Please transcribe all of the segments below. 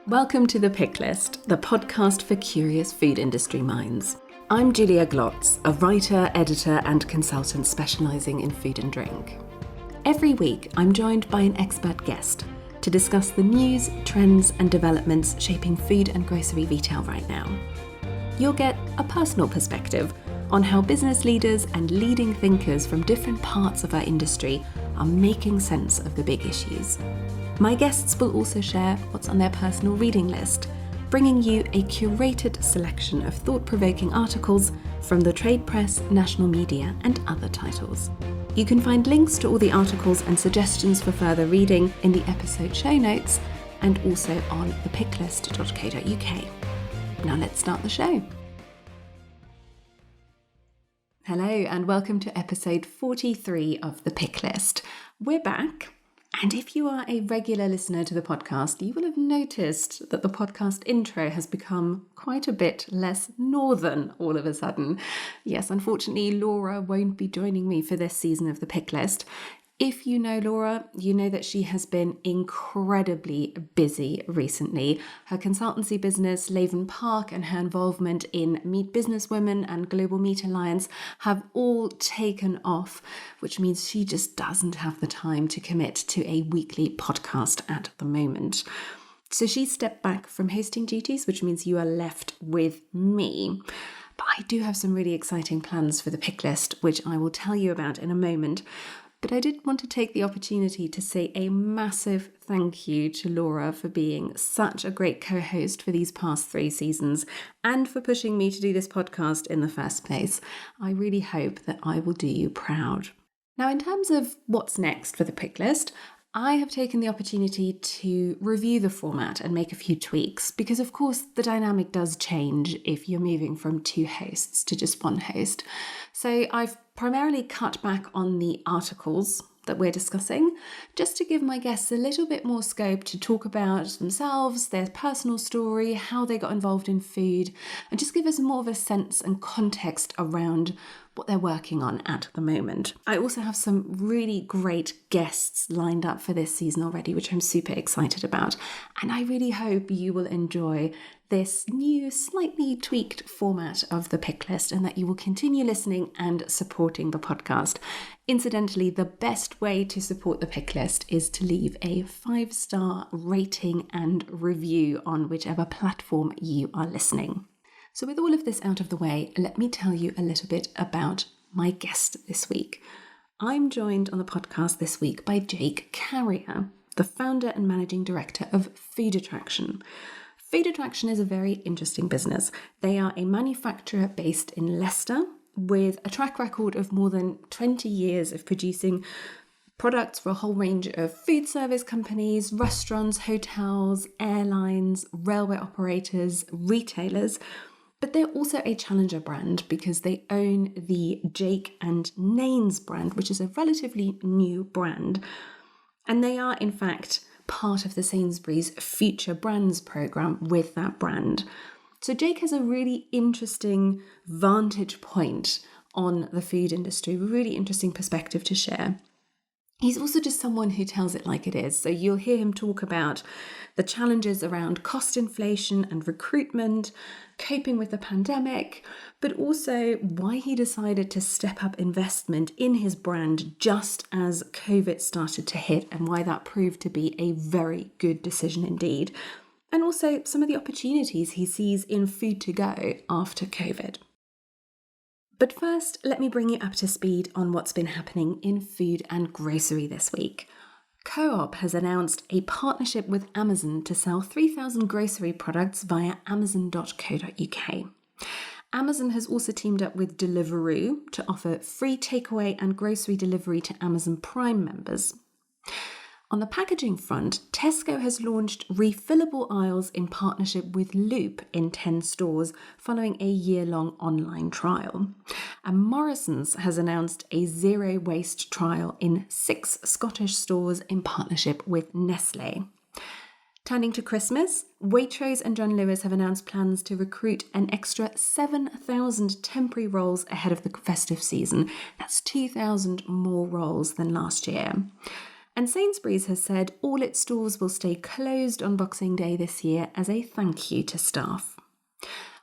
Welcome to The Pick List, the podcast for curious food industry minds. I'm Julia Glotz, a writer, editor and consultant specialising in food and drink. Every week, I'm joined by an expert guest to discuss the news, trends and developments shaping food and grocery retail right now. You'll get a personal perspective on how business leaders and leading thinkers from different parts of our industry are making sense of the big issues. My guests will also share what's on their personal reading list, bringing you a curated selection of thought-provoking articles from the trade press, national media, and other titles. You can find links to all the articles and suggestions for further reading in the episode show notes and also on thepicklist.co.uk. Now let's start the show. Hello and welcome to episode 43 of The Pick List. We're back. And if you are a regular listener to the podcast, you will have noticed that the podcast intro has become quite a bit less northern all of a sudden. Yes, unfortunately, Laura won't be joining me for this season of The Pick List. If you know Laura, you know that she has been incredibly busy recently. Her consultancy business, Laven Park, and her involvement in Meet Businesswomen and Global Meat Alliance have all taken off, which means she just doesn't have the time to commit to a weekly podcast at the moment. So she stepped back from hosting duties, which means you are left with me. But I do have some really exciting plans for the Pick List, which I will tell you about in a moment. But I did want to take the opportunity to say a massive thank you to Laura for being such a great co-host for these past 3 seasons and for pushing me to do this podcast in the first place. I really hope that I will do you proud. Now, in terms of what's next for the Pick List, I have taken the opportunity to review the format and make a few tweaks because, of course, the dynamic does change if you're moving from 2 hosts to just 1 host. So I've primarily cut back on the articles that we're discussing, just to give my guests a little bit more scope to talk about themselves, their personal story, how they got involved in food, and just give us more of a sense and context around what they're working on at the moment. I also have some really great guests lined up for this season already, which I'm super excited about. And I really hope you will enjoy this new, slightly tweaked format of the Pick List and that you will continue listening and supporting the podcast. Incidentally, the best way to support the Pick List is to leave a 5-star rating and review on whichever platform you are listening. So with all of this out of the way, let me tell you a little bit about my guest this week. I'm joined on the podcast this week by Jake Karia, the founder and managing director of Food Attraction. Food Attraction is a very interesting business. They are a manufacturer based in Leicester with a track record of more than 20 years of producing products for a whole range of food service companies, restaurants, hotels, airlines, railway operators, retailers. But they're also a challenger brand because they own the Jake Nayn brand, which is a relatively new brand. And they are, in fact, part of the Sainsbury's Future Brands programme with that brand. So Jake has a really interesting vantage point on the food industry, a really interesting perspective to share. He's also just someone who tells it like it is. So you'll hear him talk about the challenges around cost inflation and recruitment, coping with the pandemic, but also why he decided to step up investment in his brand just as COVID started to hit and why that proved to be a very good decision indeed. And also some of the opportunities he sees in food to go after COVID. But first, let me bring you up to speed on what's been happening in food and grocery this week. Co-op has announced a partnership with Amazon to sell 3,000 grocery products via amazon.co.uk. Amazon has also teamed up with Deliveroo to offer free takeaway and grocery delivery to Amazon Prime members. On the packaging front, Tesco has launched refillable aisles in partnership with Loop in 10 stores following a year-long online trial. And Morrisons has announced a zero-waste trial in 6 Scottish stores in partnership with Nestlé. Turning to Christmas, Waitrose and John Lewis have announced plans to recruit an extra 7,000 temporary roles ahead of the festive season. That's 2,000 more roles than last year. And Sainsbury's has said all its stores will stay closed on Boxing Day this year as a thank you to staff.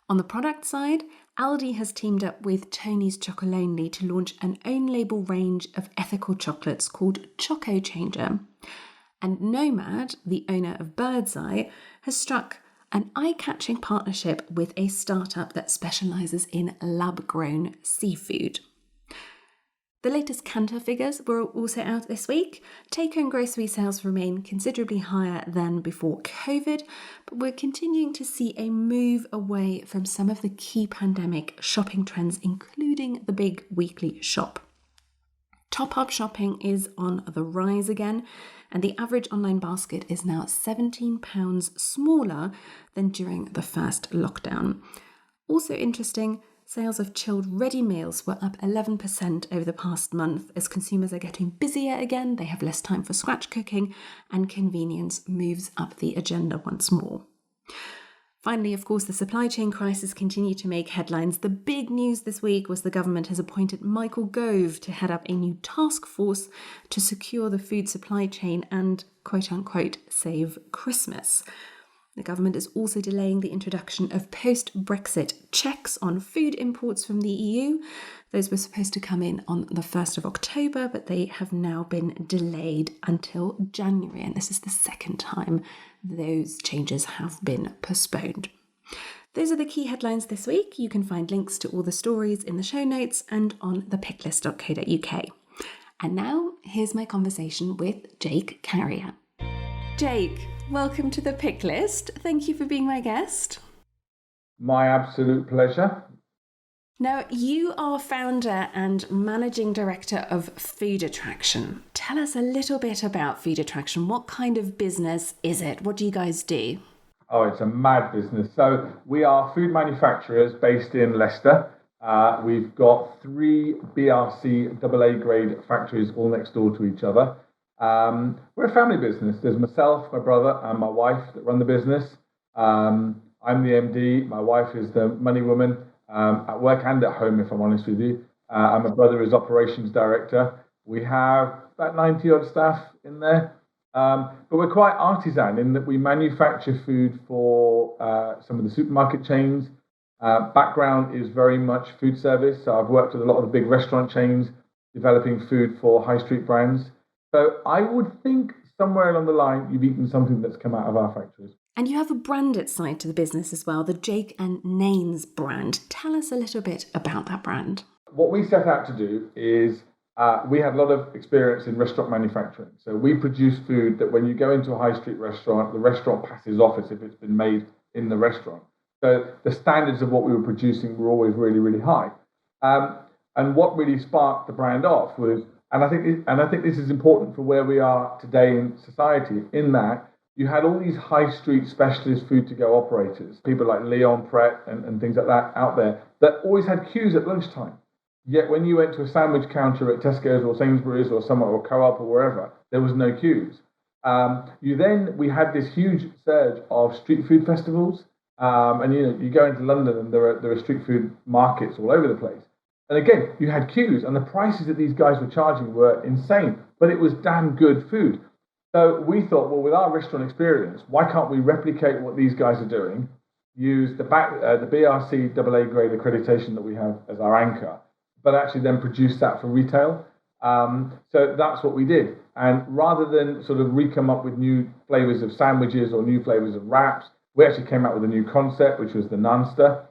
On the product side, Aldi has teamed up with Tony's Chocolonely to launch an own-label range of ethical chocolates called Choco Changer. And Nomad, the owner of Birdseye, has struck an eye-catching partnership with a startup that specialises in lab-grown seafood. The latest Kantar figures were also out this week. Take-home grocery sales remain considerably higher than before COVID, but we're continuing to see a move away from some of the key pandemic shopping trends, including the big weekly shop. Top-up shopping is on the rise again, and the average online basket is now £17 smaller than during the first lockdown. Also interesting, sales of chilled ready meals were up 11% over the past month as consumers are getting busier again, they have less time for scratch cooking, and convenience moves up the agenda once more. Finally, of course, the supply chain crisis continued to make headlines. The big news this week was the government has appointed Michael Gove to head up a new task force to secure the food supply chain and, quote-unquote, save Christmas. The government is also delaying the introduction of post-Brexit checks on food imports from the EU. Those were supposed to come in on the 1st of October, but they have now been delayed until January, and this is the second time those changes have been postponed. Those are the key headlines this week. You can find links to all the stories in the show notes and on thepicklist.co.uk. And now, here's my conversation with Jake Karia. Jake, welcome to the Pick List. Thank you for being my guest. My absolute pleasure. Now, you are founder and managing director of Food Attraction. Tell us a little bit about Food Attraction. What kind of business is it? What do you guys do? Oh, it's a mad business. So we are food manufacturers based in Leicester. We've got 3 BRC AA grade factories all next door to each other. We're a family business. There's myself, my brother, and my wife that run the business. I'm the MD. My wife is the money woman at work and at home, if I'm honest with you. And my brother is operations director. We have about 90 odd staff in there. But we're quite artisan in that we manufacture food for some of the supermarket chains. Background is very much food service. So I've worked with a lot of the big restaurant chains developing food for high street brands. So I would think somewhere along the line, you've eaten something that's come out of our factories. And you have a branded side to the business as well, the Jake and Nayn's brand. Tell us a little bit about that brand. What we set out to do is we had a lot of experience in restaurant manufacturing. So we produce food that when you go into a high street restaurant, the restaurant passes off as if it's been made in the restaurant. So the standards of what we were producing were always really, really high. And what really sparked the brand off was, and I think this is important for where we are today in society, in that you had all these high street specialist food to go operators, people like Leon Pret and things like that out there, that always had queues at lunchtime. Yet when you went to a sandwich counter at Tesco's or Sainsbury's or somewhere, or Co-op or wherever, there was no queues. We had this huge surge of street food festivals, and you go into London and there are street food markets all over the place. And again, you had queues, and the prices that these guys were charging were insane, but it was damn good food. So we thought, well, with our restaurant experience, why can't we replicate what these guys are doing, use the BRC AA grade accreditation that we have as our anchor, but actually then produce that for retail. So that's what we did. And rather than sort of re-come up with new flavors of sandwiches or new flavors of wraps, we actually came out with a new concept, which was the Nanster,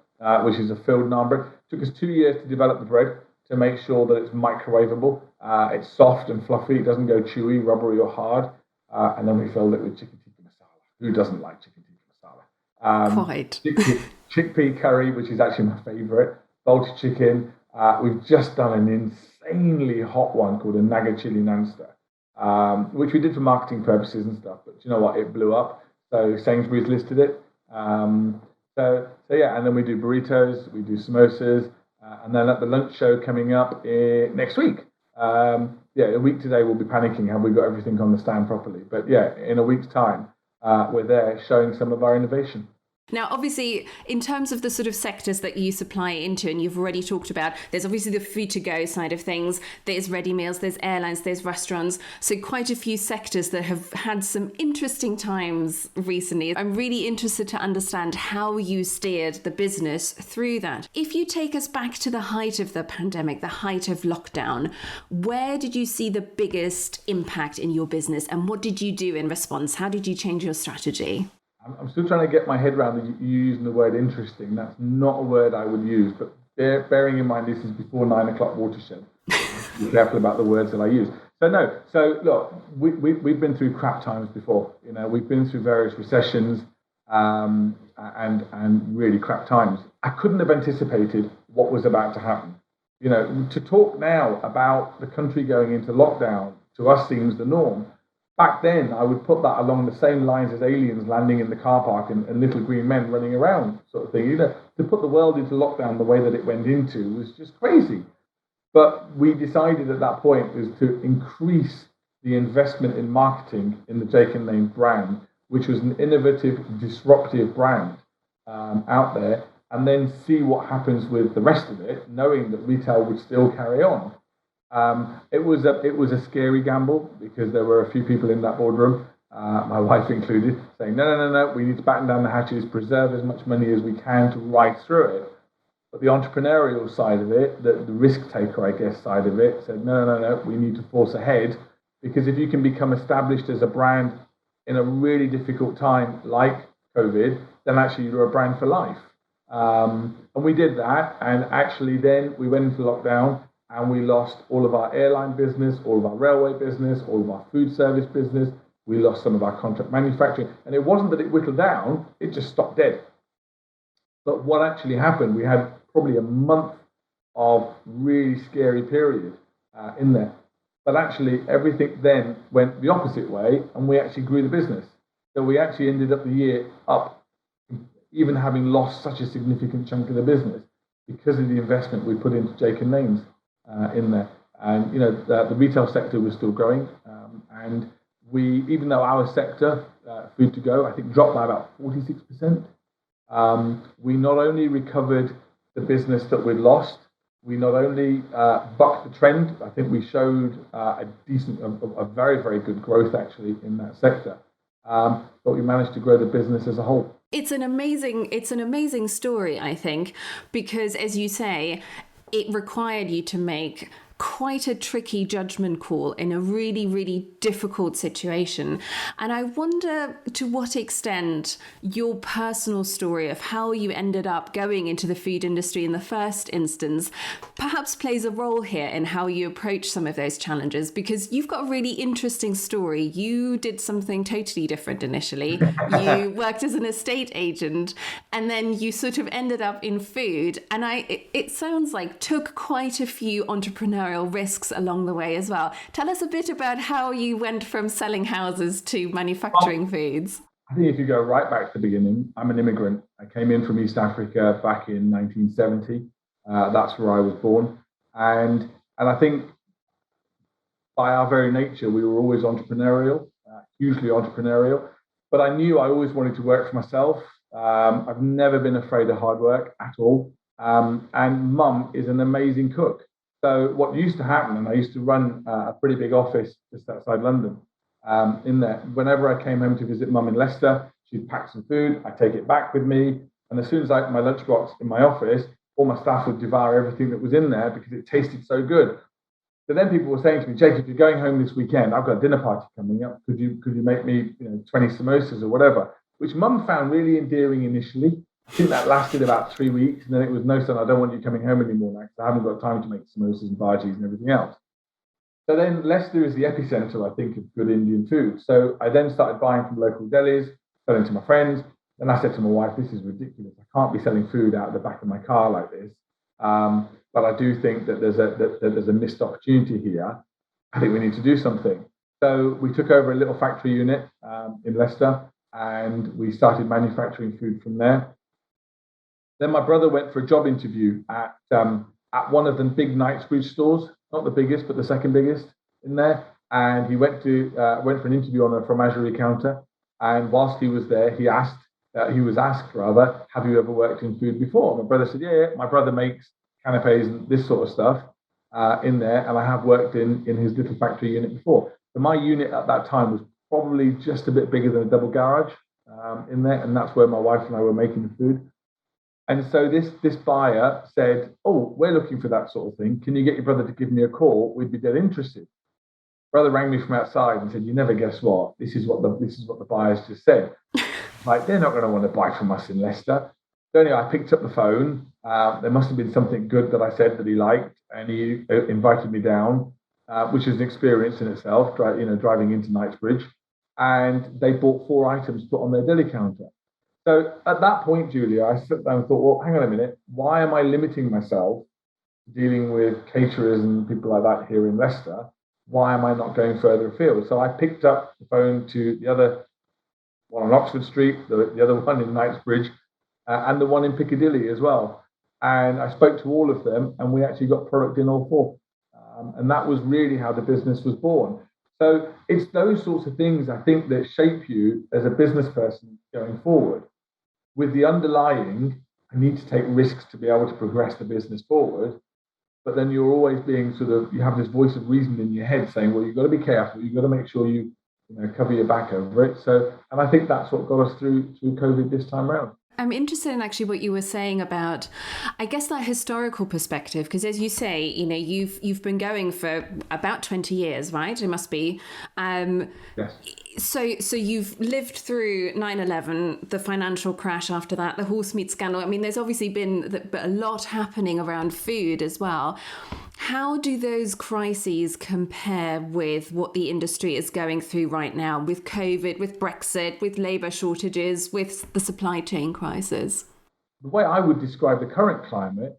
which is a filled naan bread. It took us 2 years to develop the bread to make sure that it's microwavable. It's soft and fluffy. It doesn't go chewy, rubbery, or hard. And then we filled it with chicken tikka masala. Who doesn't like chicken tikka masala? Quite. Chickpea curry, which is actually my favorite. Bolted chicken. We've just done an insanely hot one called a Naga Chili Nanster, which we did for marketing purposes and stuff. But you know what? It blew up. So Sainsbury's listed it. So yeah, and then we do burritos, we do samosas, and then at the lunch show coming up next week. A week today we'll be panicking, have we got everything on the stand properly? But yeah, in a week's time, we're there showing some of our innovation. Now, obviously, in terms of the sort of sectors that you supply into, and you've already talked about, there's obviously the food to go side of things, there's ready meals, there's airlines, there's restaurants. So quite a few sectors that have had some interesting times recently. I'm really interested to understand how you steered the business through that. If you take us back to the height of the pandemic, the height of lockdown, where did you see the biggest impact in your business, and what did you do in response? How did you change your strategy? I'm still trying to get my head around you using the word interesting. That's not a word I would use, but bearing in mind this is before 9 o'clock watershed. Be careful about the words that I use. So look, we've been through crap times before. We've been through various recessions and really crap times. I couldn't have anticipated what was about to happen. To talk now about the country going into lockdown to us seems the norm. Back then, I would put that along the same lines as aliens landing in the car park and little green men running around, sort of thing. To put the world into lockdown the way that it went into was just crazy. But we decided at that point was to increase the investment in marketing in the Jake Nayn brand, which was an innovative, disruptive brand out there, and then see what happens with the rest of it, knowing that retail would still carry on. It was a scary gamble because there were a few people in that boardroom, my wife included, saying, no, we need to batten down the hatches, preserve as much money as we can to ride through it. But the entrepreneurial side of it, the risk taker, I guess, side of it, said, no, we need to force ahead, because if you can become established as a brand in a really difficult time like COVID, then actually you're a brand for life. And we did that, and actually then we went into lockdown, and we lost all of our airline business, all of our railway business, all of our food service business. We lost some of our contract manufacturing. And it wasn't that it whittled down, it just stopped dead. But what actually happened, we had probably a month of really scary period in there. But actually everything then went the opposite way, and we actually grew the business. So we actually ended up the year up, even having lost such a significant chunk of the business because of the investment we put into Jake Nayn's. In there, and the retail sector was still growing, and even though our sector, food to go, I think dropped by about 46%, we not only recovered the business that we'd lost, we not only bucked the trend. I think we showed a very, very good growth actually in that sector, but we managed to grow the business as a whole. It's an amazing story, I think, because as you say, it required you to make quite a tricky judgment call in a really, really difficult situation. And I wonder to what extent your personal story of how you ended up going into the food industry in the first instance perhaps plays a role here in how you approach some of those challenges, because you've got a really interesting story. You did something totally different initially. You worked as an estate agent, and then you sort of ended up in food. And it sounds like took quite a few entrepreneurial risks along the way as well. Tell us a bit about how you went from selling houses to manufacturing foods. I think if you go right back to the beginning, I'm an immigrant. I came in from East Africa back in 1970. That's where I was born. And I think by our very nature, we were always entrepreneurial, hugely entrepreneurial. But I knew I always wanted to work for myself. I've never been afraid of hard work at all. And Mum is an amazing cook. So what used to happen, and I used to run a pretty big office just outside London in there. Whenever I came home to visit Mum in Leicester, she'd pack some food, I'd take it back with me. And as soon as I opened my lunchbox in my office, all my staff would devour everything that was in there because it tasted so good. So then people were saying to me, Jake, if you're going home this weekend, I've got a dinner party coming up. Could you make me 20 samosas or whatever? Which Mum found really endearing initially. I think that lasted about 3 weeks, and then it was, no, son, I don't want you coming home anymore now because I haven't got time to make samosas and bhajis and everything else. So then Leicester is the epicenter, I think, of good Indian food. So I then started buying from local delis, selling to my friends. Then I said to my wife, this is ridiculous. I can't be selling food out of the back of my car like this. But I do think that there's a missed opportunity here. I think we need to do something. So we took over a little factory unit in Leicester, and we started manufacturing food from there. Then my brother went for a job interview at one of the big Knightsbridge stores, not the biggest, but the second biggest in there. And he went for an interview on a fromagerie counter. And whilst he was there, he asked he was asked rather, have you ever worked in food before? My brother said, yeah. My brother makes canapes and this sort of stuff in there, and I have worked in his little factory unit before. So my unit at that time was probably just a bit bigger than a double garage in there, and that's where my wife and I were making the food. And so this buyer said, "Oh, we're looking for that sort of thing. Can you get your brother to give me a call? We'd be dead interested." Brother rang me from outside and said, "You never guess what? This is what the buyers just said. Like they're not going to want to buy from us in Leicester." So anyway, I picked up the phone. There must have been something good that I said that he liked, and he invited me down, which is an experience in itself. Driving into Knightsbridge, and they bought 4 items put on their deli counter. So at that point, Julia, I sat down and thought, well, hang on a minute. Why am I limiting myself dealing with caterers and people like that here in Leicester? Why am I not going further afield? So I picked up the phone to the other one on Oxford Street, the other one in Knightsbridge, and the one in Piccadilly as well. And I spoke to all of them, and we actually got product in all four. And that was really how the business was born. So it's those sorts of things, I think, that shape you as a business person going forward. With the underlying, I need to take risks to be able to progress the business forward. But then you're always being you have this voice of reason in your head saying, well, you've got to be careful. You've got to make sure you cover your back over it. So, and I think that's what got us through COVID this time around. I'm interested in actually what you were saying about, I guess, that historical perspective, because as you say, you've been going for about 20 years, right? It must be. Yes. So you've lived through 9/11, the financial crash after that, the horse meat scandal. I mean, there's obviously been a lot happening around food as well. How do those crises compare with what the industry is going through right now, with COVID, with Brexit, with labour shortages, with the supply chain crisis? The way I would describe the current climate,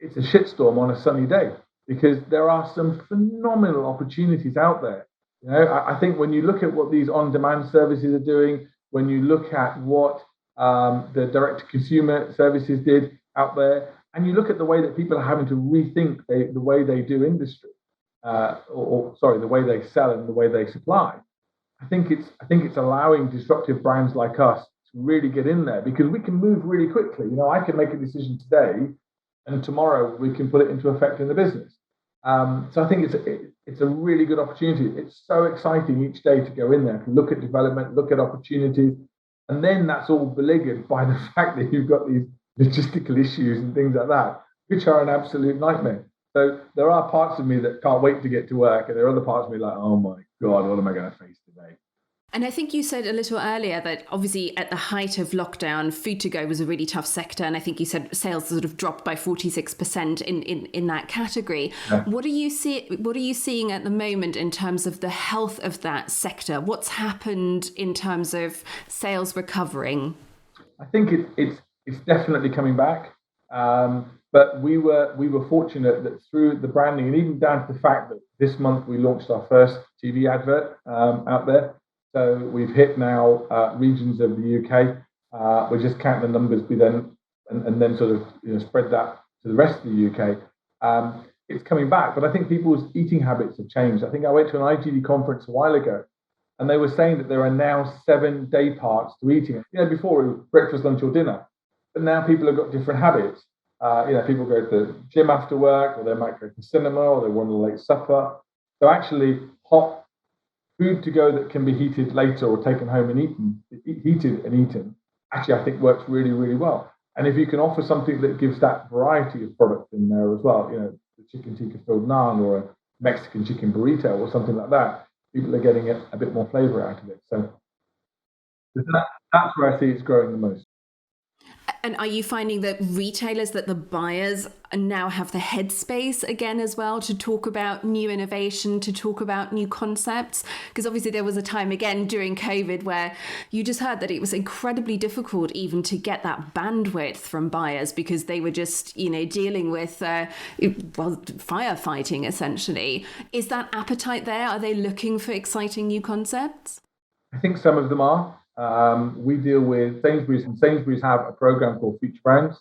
it's a shitstorm on a sunny day, because there are some phenomenal opportunities out there. I think when you look at what these on-demand services are doing, when you look at what the direct-to-consumer services did out there, and you look at the way that people are having to rethink the way they do industry, the way they sell and the way they supply. I think it's allowing disruptive brands like us to really get in there, because we can move really quickly. I can make a decision today, and tomorrow we can put it into effect in the business. So I think it's a really good opportunity. It's so exciting each day to go in there, to look at development, look at opportunities, and then that's all beleaguered by the fact that you've got these logistical issues and things like that, which are an absolute nightmare. So there are parts of me that can't wait to get to work, and there are other parts of me like, oh my God, what am I going to face today? And I think you said a little earlier that obviously at the height of lockdown, food to go was a really tough sector. And I think you said sales sort of dropped by 46% in that category. Yeah. What are you seeing at the moment in terms of the health of that sector? What's happened in terms of sales recovering? I think it's definitely coming back. But we were fortunate that through the branding, and even down to the fact that this month we launched our first TV advert out there. So we've hit now regions of the UK. We're just counting the numbers, and then sort of spread that to the rest of the UK. It's coming back, but I think people's eating habits have changed. I think I went to an IGD conference a while ago, and they were saying that there are now 7 day parts to eating. Before it was breakfast, lunch, or dinner, but now people have got different habits. People go to the gym after work, or they might go to the cinema, or they want a late supper. So actually, hot food to go that can be heated later or taken home and heated and eaten, actually I think works really, really well. And if you can offer something that gives that variety of product in there as well, the chicken tikka filled naan or a Mexican chicken burrito or something like that, people are getting a bit more flavor out of it. So that's where I see it's growing the most. And are you finding that retailers, that the buyers now have the headspace again as well to talk about new innovation, to talk about new concepts? Because obviously there was a time again during COVID where you just heard that it was incredibly difficult even to get that bandwidth from buyers, because they were just, dealing with, firefighting essentially. Is that appetite there? Are they looking for exciting new concepts? I think some of them are. We deal with Sainsbury's, and Sainsbury's have a program called Future Brands,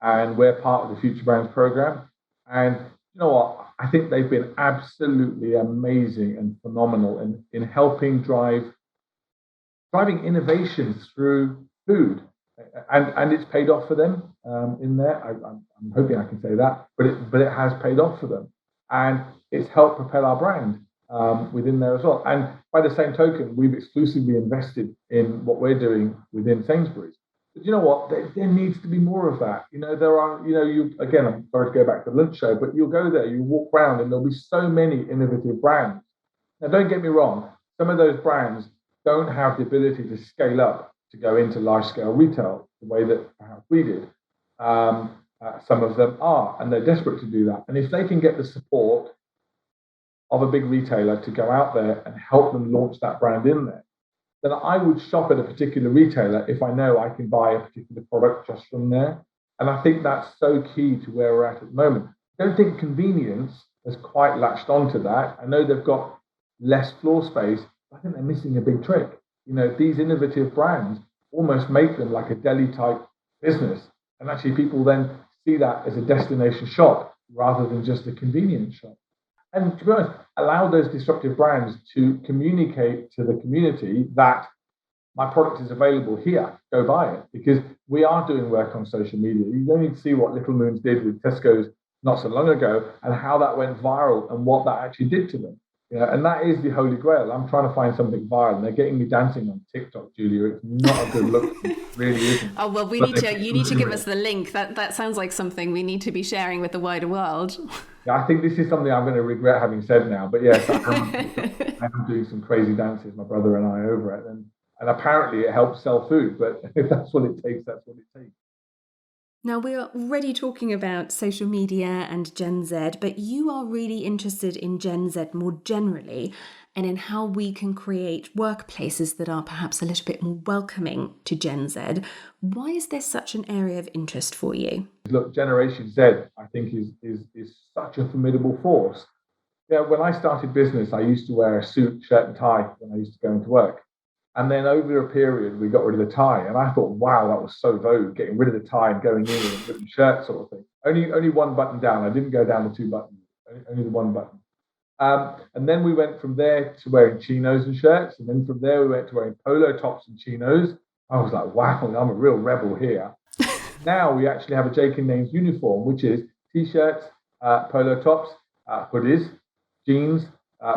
and we're part of the Future Brands program. And you know what? I think they've been absolutely amazing and phenomenal in helping driving innovation through food. And it's paid off for them in there. I'm hoping I can say that, but it has paid off for them, and it's helped propel our brand within there as well. And by the same token, we've exclusively invested in what we're doing within Sainsbury's. But you know what? There needs to be more of that. There are. You again. I'm sorry to go back to the lunch show, but you'll go there, you walk around, and there'll be so many innovative brands. Now, don't get me wrong. Some of those brands don't have the ability to scale up to go into large-scale retail the way that perhaps we did. Some of them are, and they're desperate to do that. And if they can get the support of a big retailer to go out there and help them launch that brand in there, then I would shop at a particular retailer if I know I can buy a particular product just from there. And I think that's so key to where we're at the moment. I don't think convenience has quite latched onto that. I know they've got less floor space. I think they're missing a big trick. These innovative brands almost make them like a deli type business. And actually people then see that as a destination shop rather than just a convenience shop. And to be honest, allow those disruptive brands to communicate to the community that my product is available here, go buy it. Because we are doing work on social media. You don't need to see what Little Moons did with Tesco's not so long ago and how that went viral and what that actually did to them. And that is the holy grail. I'm trying to find something viral, and they're getting me dancing on TikTok, Julia. It's not a good look. It really isn't. Oh, well, you need to give us the link. That sounds like something we need to be sharing with the wider world. Yeah, I think this is something I'm going to regret having said now. But yes, I am doing some crazy dances, my brother and I, over it. And apparently it helps sell food. But if that's what it takes, that's what it takes. Now, we're already talking about social media and Gen Z, but you are really interested in Gen Z more generally and in how we can create workplaces that are perhaps a little bit more welcoming to Gen Z. Why is there such an area of interest for you? Look, Generation Z, I think, is such a formidable force. When I started business, I used to wear a suit, shirt and tie when I used to go into work. And then over a period, we got rid of the tie. And I thought, wow, that was so vogue, getting rid of the tie and going in with a written shirt sort of thing. Only one button down. I didn't go down the two buttons, only the one button. And then we went from there to wearing chinos and shirts. And then from there, we went to wearing polo tops and chinos. I was like, wow, I'm a real rebel here. Now we actually have a Jake Nayn uniform, which is T-shirts, polo tops, hoodies, jeans,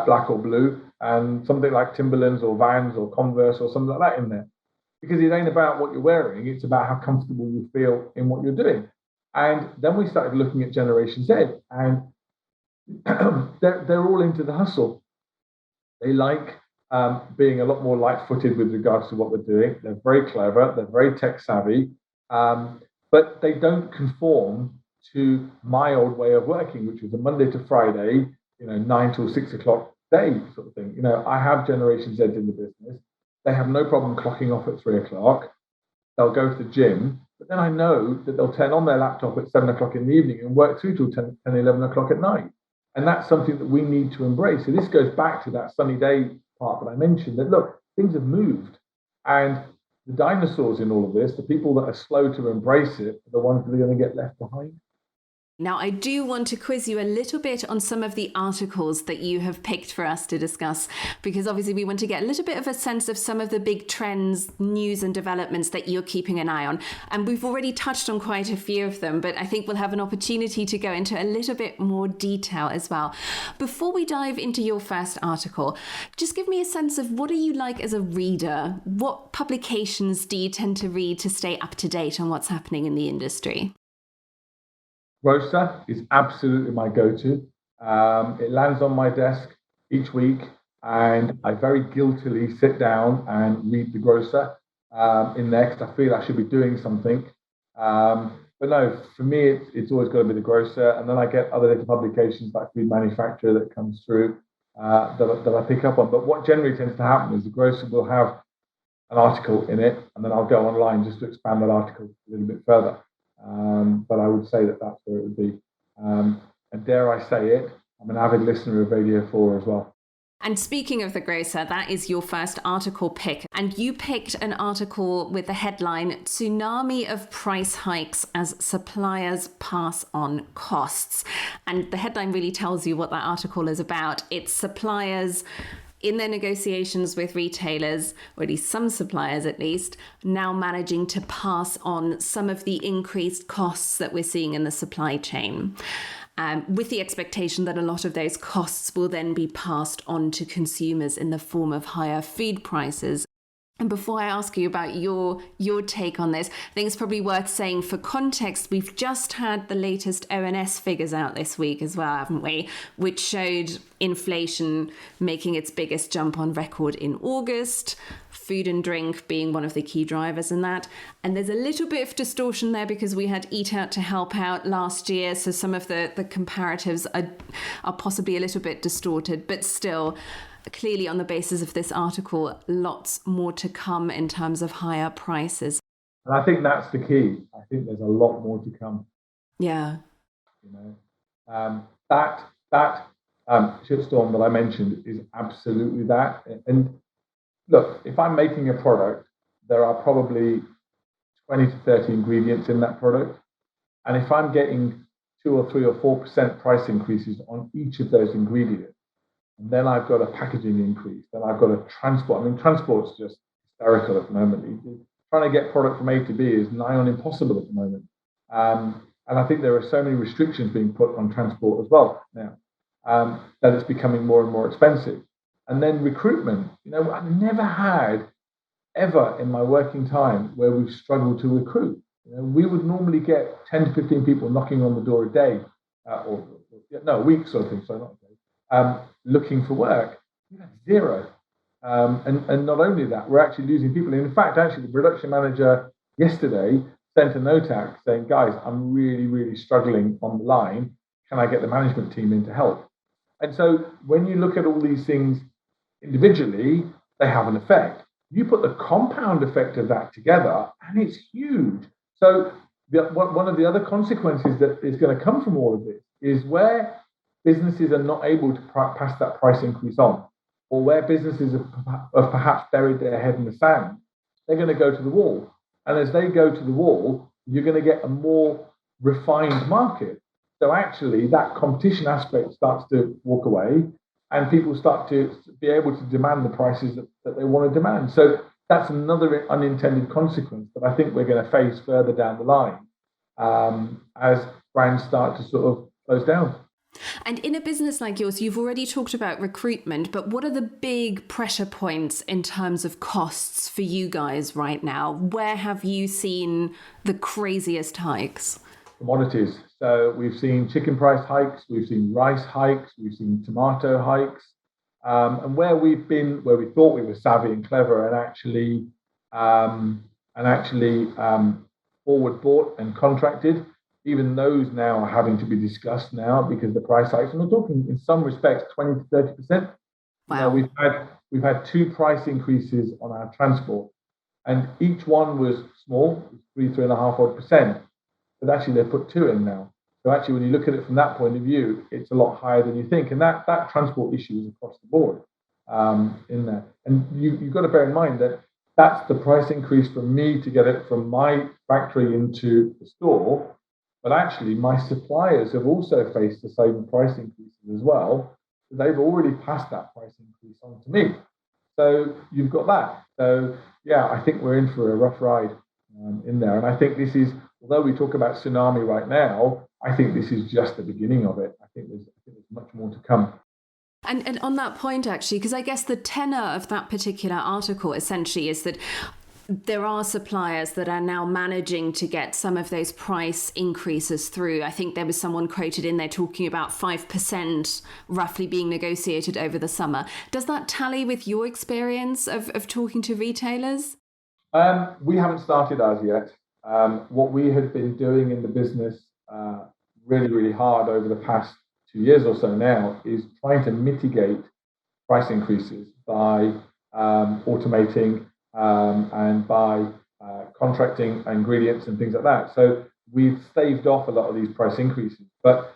black or blue, and something like Timberlands or Vans or Converse or something like that in there. Because it ain't about what you're wearing, it's about how comfortable you feel in what you're doing. And then we started looking at Generation Z, and they're all into the hustle. They like being a lot more light-footed with regards to what they're doing. They're very clever, they're very tech savvy, but they don't conform to my old way of working, which was a Monday to Friday, 9 till 6 o'clock day sort of thing. I have Generation Z in the business. They have no problem clocking off at 3 o'clock. They'll go to the gym, but then I know that they'll turn on their laptop at 7 o'clock in the evening and work through till 10, 11 o'clock at night. And that's something that we need to embrace. So this goes back to that sunny day part that I mentioned, that look, things have moved. And the dinosaurs in all of this, the people that are slow to embrace it, are the ones that are going to get left behind. Now, I do want to quiz you a little bit on some of the articles that you have picked for us to discuss, because obviously we want to get a little bit of a sense of some of the big trends, news and developments that you're keeping an eye on. And we've already touched on quite a few of them, but I think we'll have an opportunity to go into a little bit more detail as well. Before we dive into your first article, just give me a sense of what are you like as a reader? What publications do you tend to read to stay up to date on what's happening in the industry? Grocer is absolutely my go-to. It lands on my desk each week, and I very guiltily sit down and read the Grocer in there because I feel I should be doing something. But no, for me, it's always got to be the Grocer, and then I get other little publications like Food Manufacturer that comes through that I pick up on. But what generally tends to happen is the Grocer will have an article in it, and then I'll go online just to expand that article a little bit further. But I would say that that's where it would be. And dare I say it, I'm an avid listener of Radio 4 as well. And speaking of the Grocer, that is your first article pick. And you picked an article with the headline, Tsunami of Price Hikes as Suppliers Pass on Costs. And the headline really tells you what that article is about. It's suppliers in their negotiations with retailers, or at least some suppliers at least, now managing to pass on some of the increased costs that we're seeing in the supply chain, with the expectation that a lot of those costs will then be passed on to consumers in the form of higher food prices. And before I ask you about your take on this, I think it's probably worth saying for context, we've just had the latest ONS figures out this week as well, haven't we? Which showed inflation making its biggest jump on record in August, food and drink being one of the key drivers in that. And there's a little bit of distortion there because we had Eat Out to Help Out last year. So some of the comparatives are possibly a little bit distorted, but still, clearly on the basis of this article, lots more to come in terms of higher prices. And I think that's the key. I think there's a lot more to come. Yeah. You know, that shitstorm that I mentioned is absolutely that. And look, if I'm making a product, there are probably 20 to 30 ingredients in that product. And if I'm getting 2 or 3 or 4% price increases on each of those ingredients, and then I've got a packaging increase, then I've got a transport. I mean, transport's just hysterical at the moment. Trying to get product from A to B is nigh on impossible at the moment. And I think there are so many restrictions being put on transport as well now, that it's becoming more and more expensive. And then recruitment. You know, I've never had ever in my working time where we've struggled to recruit. You know, we would normally get 10 to 15 people knocking on the door a day, a week sort of thing, sorry, not a day, looking for work. We had zero. And not only that, we're actually losing people. And in fact, actually, the production manager yesterday sent a note out saying, guys, I'm really, really struggling on the line. Can I get the management team in to help? And so when you look at all these things individually, they have an effect. You put the compound effect of that together, and it's huge. So one of the other consequences that is going to come from all of this is where businesses are not able to pass that price increase on, or where businesses have perhaps buried their head in the sand, they're going to go to the wall. And as they go to the wall, you're going to get a more refined market. So actually, that competition aspect starts to walk away, and people start to be able to demand the prices that they want to demand. So that's another unintended consequence that I think we're going to face further down the line, as brands start to sort of close down. And in a business like yours, you've already talked about recruitment, but what are the big pressure points in terms of costs for you guys right now? Where have you seen the craziest hikes? Commodities. So we've seen chicken price hikes, we've seen rice hikes, we've seen tomato hikes. And where we thought we were savvy and clever and actually forward bought and contracted, even those now are having to be discussed now because the price hikes. And we're talking in some respects 20 to 30%. Wow. You know, we've had 2 price increases on our transport, and each one was small, 3.5% but actually they've put 2 in now. So actually, when you look at it from that point of view, it's a lot higher than you think. And that transport issue is across the board in there. And you've got to bear in mind that that's the price increase for me to get it from my factory into the store. But actually, my suppliers have also faced the same price increases as well. So they've already passed that price increase on to me. So you've got that. So yeah, I think we're in for a rough ride in there. And I think this is, although we talk about tsunami right now, I think this is just the beginning of it. I think there's much more to come. And on that point, actually, because I guess the tenor of that particular article essentially is that there are suppliers that are now managing to get some of those price increases through. I think there was someone quoted in there talking about 5% roughly being negotiated over the summer. Does that tally with your experience of talking to retailers? We haven't started ours yet. What we have been doing in the business really, really hard over the past 2 years or so now is trying to mitigate price increases by automating and by contracting ingredients and things like that. So we've staved off a lot of these price increases, but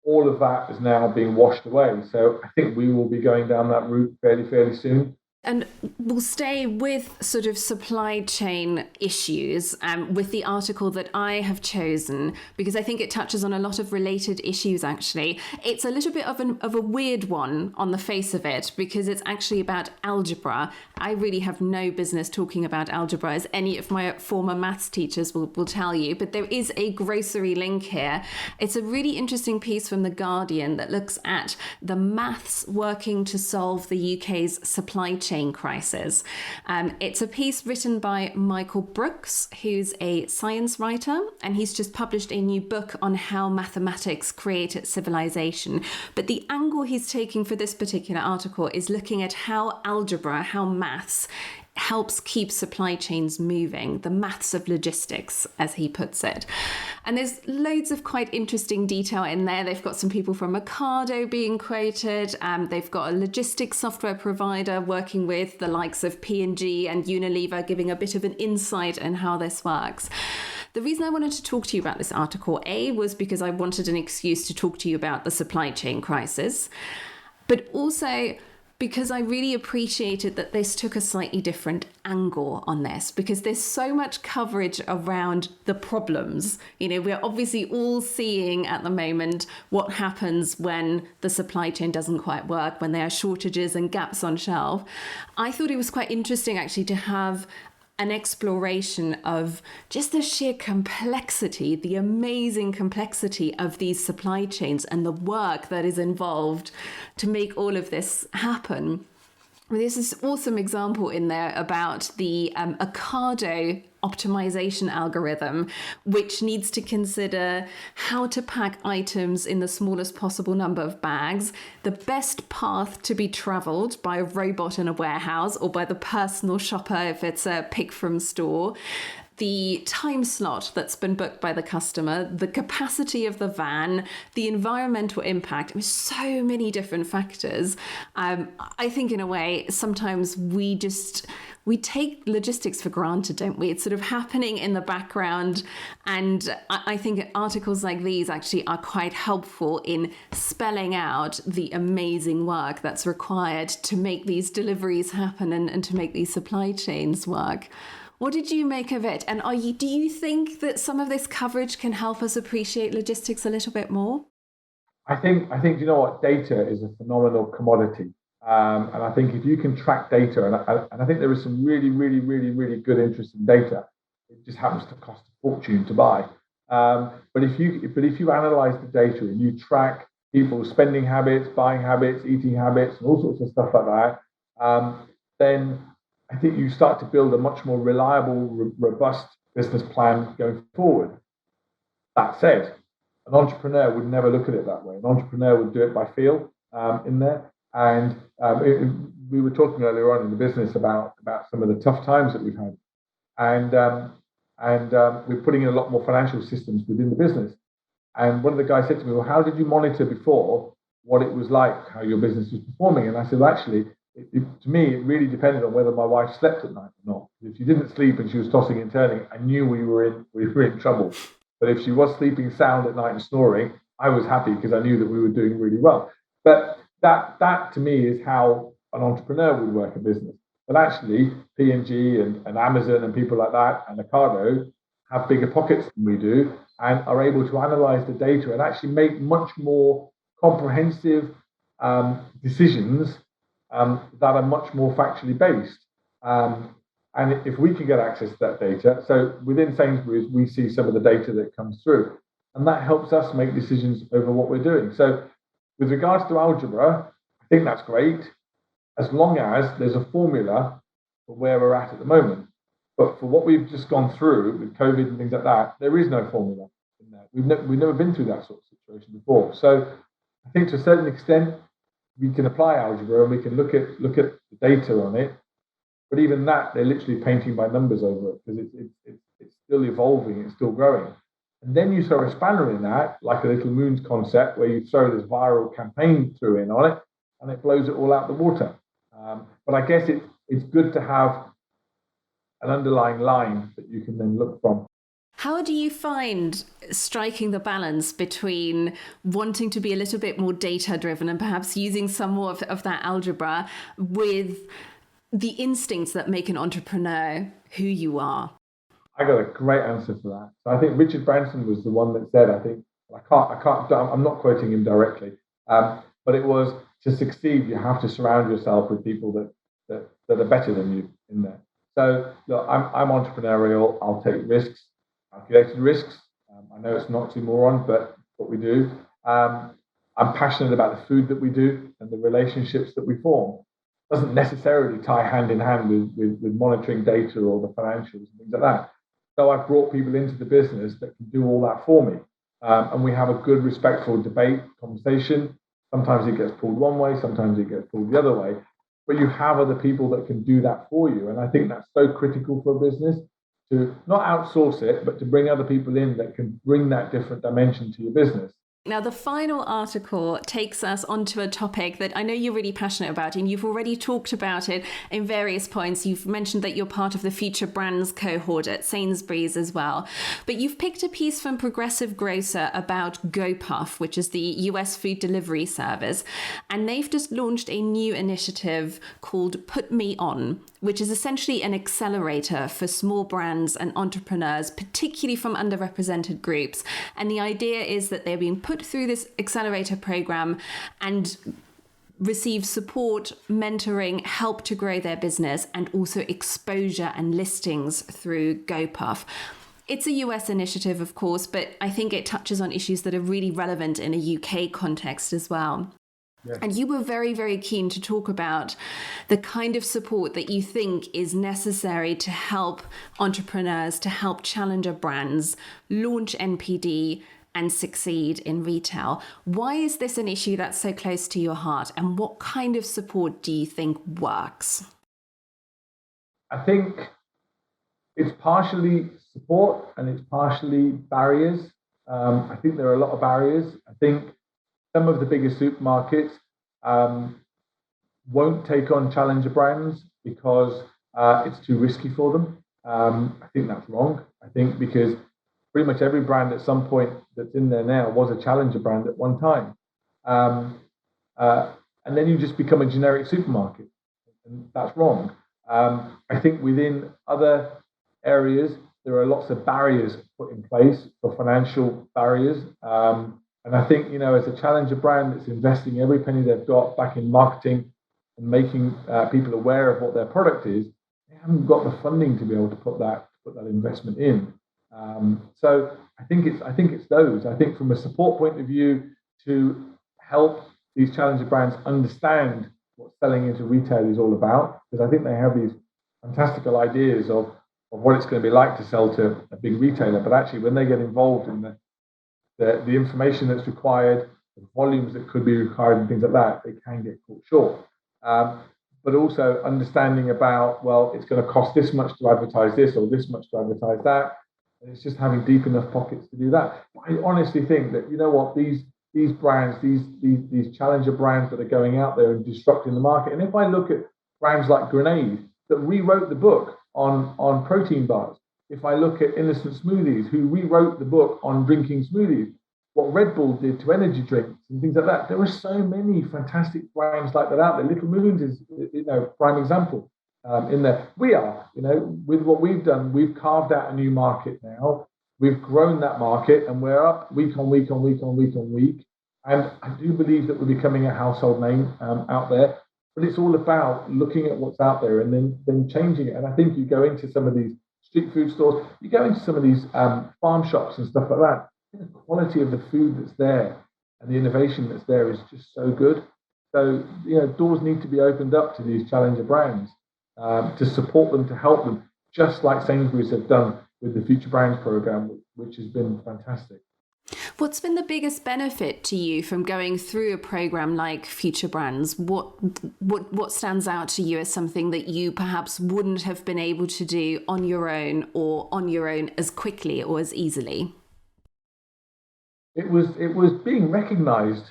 all of that is now being washed away. So I think we will be going down that route fairly soon. And we'll stay with sort of supply chain issues with the article that I have chosen, because I think it touches on a lot of related issues, actually. It's a little bit of a weird one on the face of it, because it's actually about algebra. I really have no business talking about algebra, as any of my former maths teachers will tell you, but there is a grocery link here. It's a really interesting piece from The Guardian that looks at the maths working to solve the UK's supply chain crisis. It's a piece written by Michael Brooks, who's a science writer, and he's just published a new book on how mathematics created civilization. But the angle he's taking for this particular article is looking at how algebra, how maths, helps keep supply chains moving, the maths of logistics, as he puts it. And there's loads of quite interesting detail in there. They've got some people from Ocado being quoted. They've got a logistics software provider working with the likes of P&G and Unilever, giving a bit of an insight in how this works. The reason I wanted to talk to you about this article, A, was because I wanted an excuse to talk to you about the supply chain crisis, but also because I really appreciated that this took a slightly different angle on this, because there's so much coverage around the problems. You know, we're obviously all seeing at the moment what happens when the supply chain doesn't quite work, when there are shortages and gaps on shelf. I thought it was quite interesting actually to have an exploration of just the sheer complexity, the amazing complexity of these supply chains and the work that is involved to make all of this happen. There's this awesome example in there about the Ocado optimization algorithm, which needs to consider how to pack items in the smallest possible number of bags, the best path to be traveled by a robot in a warehouse or by the personal shopper if it's a pick from store, the time slot that's been booked by the customer, the capacity of the van, the environmental impact. I mean, so many different factors. I think in a way, sometimes we take logistics for granted, don't we? It's sort of happening in the background. And I think articles like these actually are quite helpful in spelling out the amazing work that's required to make these deliveries happen and to make these supply chains work. What did you make of it? And do you think that some of this coverage can help us appreciate logistics a little bit more? I think you know what, data is a phenomenal commodity. And I think if you can track data, and I think there is some really, really, really, really good, interesting data, it just happens to cost a fortune to buy. But if you analyze the data and you track people's spending habits, buying habits, eating habits, and all sorts of stuff like that, then I think you start to build a much more reliable, robust business plan going forward. That said, an entrepreneur would never look at it that way. An entrepreneur would do it by feel in there. And we were talking earlier on in the business about some of the tough times that we've had. And we're putting in a lot more financial systems within the business. And one of the guys said to me, well, how did you monitor before what it was like, how your business was performing? And I said, well, actually, to me, it really depended on whether my wife slept at night or not. If she didn't sleep and she was tossing and turning, I knew we were in trouble. But if she was sleeping sound at night and snoring, I was happy because I knew that we were doing really well. But that to me is how an entrepreneur would work a business. But actually, P&G and Amazon and people like that and Ocado have bigger pockets than we do and are able to analyze the data and actually make much more comprehensive decisions that are much more factually based. And if we can get access to that data, so within Sainsbury's, we see some of the data that comes through, and that helps us make decisions over what we're doing. So with regards to algebra, I think that's great, as long as there's a formula for where we're at the moment. But for what we've just gone through with COVID and things like that, there is no formula in there. We've never been through that sort of situation before. So I think to a certain extent, we can apply algebra and we can look at the data on it. But even that, they're literally painting by numbers over it because it's still evolving, it's still growing. And then you throw a spanner in that, like a little moons concept, where you throw this viral campaign through in on it, and it blows it all out the water. But I guess it's good to have an underlying line that you can then look from. How do you find striking the balance between wanting to be a little bit more data driven and perhaps using some more of that algebra with the instincts that make an entrepreneur who you are? I got a great answer for that. So I think Richard Branson was the one that said, I think, I'm not quoting him directly, but it was, to succeed, you have to surround yourself with people that are better than you in there. So look, I'm entrepreneurial. I'll take risks, calculated risks. I know it's not oxymoron, but what we do. I'm passionate about the food that we do and the relationships that we form. Doesn't necessarily tie hand in hand with monitoring data or the financials and things like that. So I've brought people into the business that can do all that for me. And we have a good, respectful debate, conversation. Sometimes it gets pulled one way, sometimes it gets pulled the other way. But you have other people that can do that for you. And I think that's so critical for a business, to not outsource it, but to bring other people in that can bring that different dimension to your business. Now, the final article takes us onto a topic that I know you're really passionate about, and you've already talked about it in various points. You've mentioned that you're part of the Future Brands cohort at Sainsbury's as well. But you've picked a piece from Progressive Grocer about Gopuff, which is the US food delivery service. And they've just launched a new initiative called Put Me On, which is essentially an accelerator for small brands and entrepreneurs, particularly from underrepresented groups. And the idea is that they're being put through this accelerator program and receive support, mentoring, help to grow their business, and also exposure and listings through Gopuff. It's a US initiative, of course, but I think it touches on issues that are really relevant in a UK context as well. Yeah. And you were very, very keen to talk about the kind of support that you think is necessary to help entrepreneurs, to help challenger brands launch NPD and succeed in retail. Why is this an issue that's so close to your heart, and what kind of support do you think works? I think it's partially support and it's partially barriers. I think there are a lot of barriers. I think some of the biggest supermarkets won't take on challenger brands because it's too risky for them. I think that's wrong. I think because pretty much every brand at some point that's in there now was a challenger brand at one time. And then you just become a generic supermarket. And that's wrong. I think within other areas, there are lots of barriers put in place for financial barriers. And I think, as a challenger brand that's investing every penny they've got back in marketing and making people aware of what their product is, they haven't got the funding to be able to put that investment in. So I think it's those. I think from a support point of view, to help these challenger brands understand what selling into retail is all about, because I think they have these fantastical ideas of what it's going to be like to sell to a big retailer, but actually when they get involved in the information that's required, the volumes that could be required and things like that, they can get caught short. But also understanding about, well, it's going to cost this much to advertise this or this much to advertise that. And it's just having deep enough pockets to do that. I honestly think that, these brands, these challenger brands that are going out there and disrupting the market. And if I look at brands like Grenade that rewrote the book on protein bars, if I look at Innocent Smoothies, who rewrote the book on drinking smoothies, what Red Bull did to energy drinks and things like that, there are so many fantastic brands like that out there. Little Moons is, prime example in there. We are, with what we've done, we've carved out a new market now. We've grown that market and we're up week on week on week on week on week. And I do believe that we're becoming a household name out there. But it's all about looking at what's out there and then changing it. And I think you go into some of these street food stores, you go into some of these farm shops and stuff like that. The quality of the food that's there and the innovation that's there is just so good. So, doors need to be opened up to these challenger brands to support them, to help them, just like Sainsbury's have done with the Future Brands program, which has been fantastic. What's been the biggest benefit to you from going through a program like Future Brands? What stands out to you as something that you perhaps wouldn't have been able to do on your own, or on your own as quickly or as easily? It was being recognised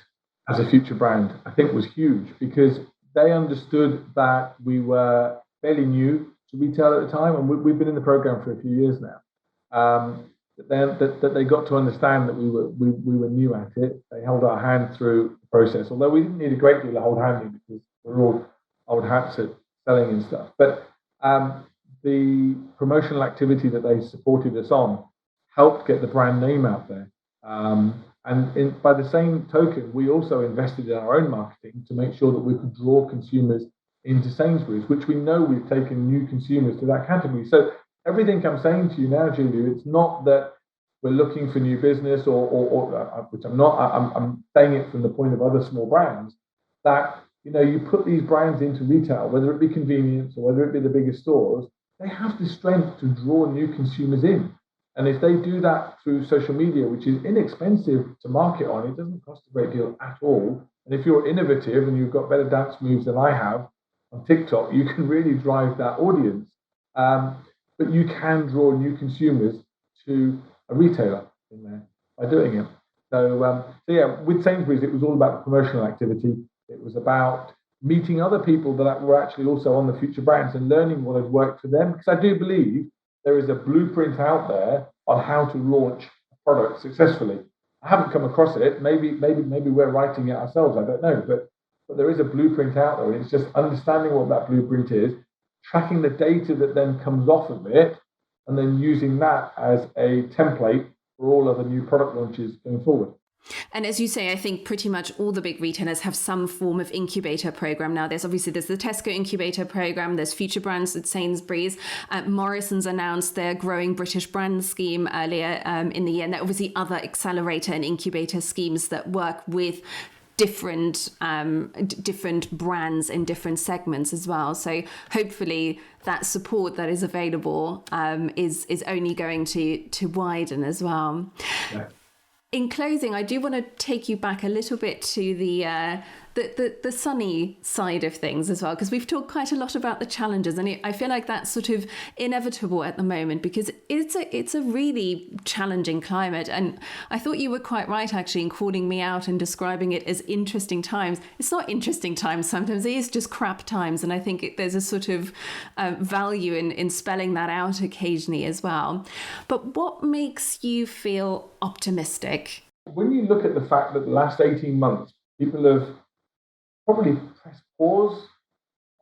as a future brand, I think, was huge, because they understood that we were fairly new to retail at the time, and we've been in the program for a few years now. That they got to understand that we were new at it. They held our hand through the process, although we didn't need a great deal of hold handing because we're all old hats at selling and stuff. But the promotional activity that they supported us on helped get the brand name out there. By the same token, we also invested in our own marketing to make sure that we could draw consumers into Sainsbury's, which we know we've taken new consumers to that category. So everything I'm saying to you now, Julia, it's not that we're looking for new business or which I'm not. I'm saying it from the point of other small brands that, you put these brands into retail, whether it be convenience or whether it be the bigger stores, they have the strength to draw new consumers in. And if they do that through social media, which is inexpensive to market on, it doesn't cost a great deal at all. And if you're innovative and you've got better dance moves than I have on TikTok, you can really drive that audience. But you can draw new consumers to a retailer in there by doing it. So yeah, with Sainsbury's, it was all about the promotional activity. It was about meeting other people that were actually also on the future brands and learning what had worked for them. Because I do believe there is a blueprint out there on how to launch a product successfully. I haven't come across it. Maybe we're writing it ourselves. I don't know. But there is a blueprint out there. It's just understanding what that blueprint is, tracking the data that then comes off of it, and then using that as a template for all other new product launches going forward. And as you say, I think pretty much all the big retailers have some form of incubator program now. There's the Tesco incubator program. There's future brands at Sainsbury's. Morrison's announced their growing British brand scheme earlier in the year. And there are obviously other accelerator and incubator schemes that work with different brands in different segments as well. So hopefully that support that is available is only going to widen as well. Yeah. In closing, I do want to take you back a little bit to the sunny side of things as well, because we've talked quite a lot about the challenges, and I feel like that's sort of inevitable at the moment because it's a really challenging climate. And I thought you were quite right actually in calling me out and describing it as interesting times. It's not interesting times sometimes; it is just crap times, and I think there's a sort of value in spelling that out occasionally as well. But what makes you feel optimistic? When you look at the fact that the last 18 months, people have probably press pause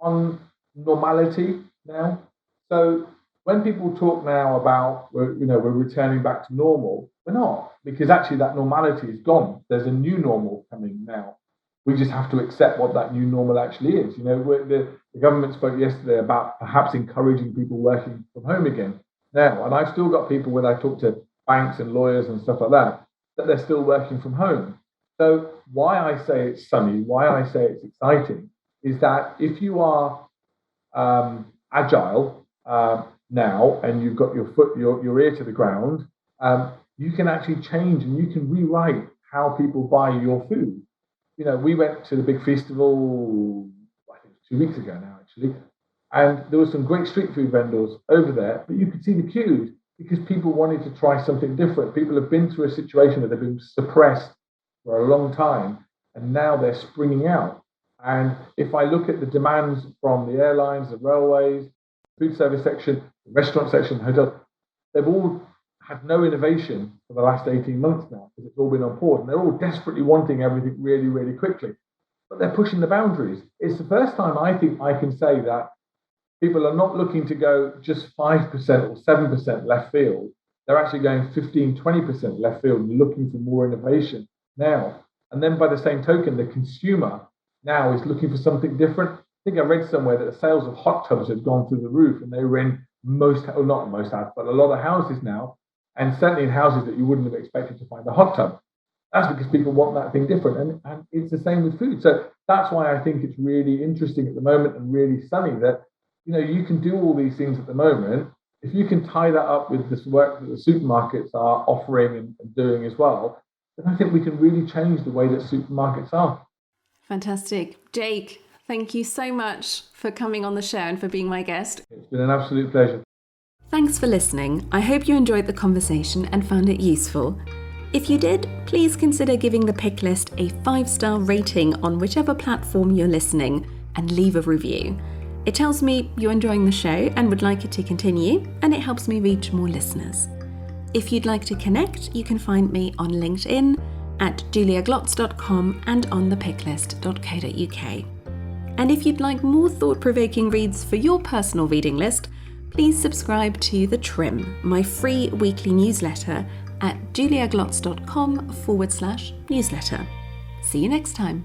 on normality now. So when people talk now about we're returning back to normal, we're not, because actually that normality is gone. There's a new normal coming now. We just have to accept what that new normal actually is. The government spoke yesterday about perhaps encouraging people working from home again now, and I've still got people when I talk to banks and lawyers and stuff like that they're still working from home. So why I say it's sunny, why I say it's exciting, is that if you are agile now and you've got your ear to the ground, you can actually change and you can rewrite how people buy your food. We went to the big festival, I think it was 2 weeks ago now actually, and there were some great street food vendors over there, but you could see the queues because people wanted to try something different. People have been through a situation where they've been suppressed for a long time, and now they're springing out. And if I look at the demands from the airlines, the railways, food service section, the restaurant section, hotels, they've all had no innovation for the last 18 months now because it's all been on pause, and they're all desperately wanting everything really, really quickly. But they're pushing the boundaries. It's the first time I think I can say that people are not looking to go just 5% or 7% left field. They're actually going 15, 20% left field and looking for more innovation now. And then by the same token, the consumer now is looking for something different. I think I read somewhere that the sales of hot tubs had gone through the roof, and they were in not most houses, but a lot of houses now, and certainly in houses that you wouldn't have expected to find a hot tub. That's because people want that thing different. And it's the same with food. So that's why I think it's really interesting at the moment and really sunny that you can do all these things at the moment. If you can tie that up with this work that the supermarkets are offering and doing as well, then I think we can really change the way that supermarkets are. Fantastic. Jake, thank you so much for coming on the show and for being my guest. It's been an absolute pleasure. Thanks for listening. I hope you enjoyed the conversation and found it useful. If you did, please consider giving the Pick List a 5-star rating on whichever platform you're listening and leave a review. It tells me you're enjoying the show and would like it to continue, and it helps me reach more listeners. If you'd like to connect, you can find me on LinkedIn at juliaglotz.com and on thepicklist.co.uk. And if you'd like more thought-provoking reads for your personal reading list, please subscribe to The Trim, my free weekly newsletter at juliaglotz.com/newsletter. See you next time.